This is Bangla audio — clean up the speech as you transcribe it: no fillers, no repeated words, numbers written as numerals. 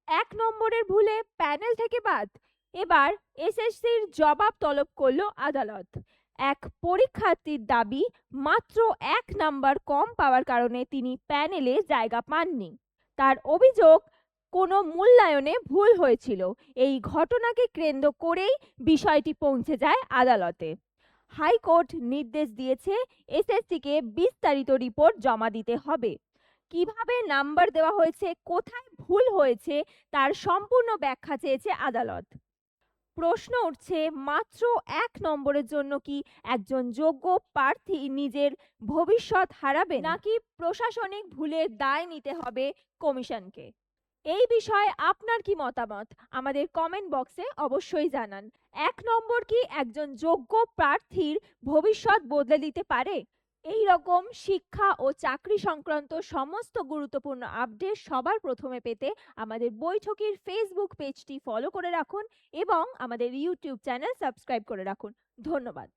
1 নম্বরের ভুলে প্যানেল থেকে বাদ। এবার এসএসসির জবাব তলব করল আদালত। এক পরীক্ষার্থীর দাবি, মাত্র 1 নাম্বার কম পাওয়ার কারণে তিনি প্যানেলে জায়গা পাননি। তার অভিযোগ, কোনো মূল্যায়নে ভুল হয়েছিল। এই ঘটনাকে কেন্দ্র করেই বিষয়টি পৌঁছে যায় আদালতে। হাইকোর্ট নির্দেশ দিয়েছে এসএসসিকে বিস্তারিত রিপোর্ট জমা দিতে হবে। কিভাবে নাম্বার দেওয়া হয়েছে, কোথায় ভুল হয়েছে তার সম্পূর্ণ ব্যাখ্যা চেয়েছে আদালত। প্রশ্ন উঠছে, মাত্র 1 নম্বরের জন্য কি একজন যোগ্য প্রার্থী নিজের ভবিষ্যৎ হারাবেন, নাকি প্রশাসনিক ভুলের দায় নিতে হবে কমিশনকে? এই বিষয়ে আপনার কি মতামত আমাদের কমেন্ট বক্সে অবশ্যই জানান। 1 নম্বর কি একজন যোগ্য প্রার্থীর ভবিষ্যৎ বদলে দিতে পারে? এই রকম শিক্ষা ও চাকরি সংক্রান্ত সমস্ত গুরুত্বপূর্ণ আপডেট সবার প্রথমে পেতে আমাদের বৈঠকির ফেসবুক পেজটি ফলো করে রাখুন এবং আমাদের ইউটিউব চ্যানেল সাবস্ক্রাইব করে রাখুন। ধন্যবাদ।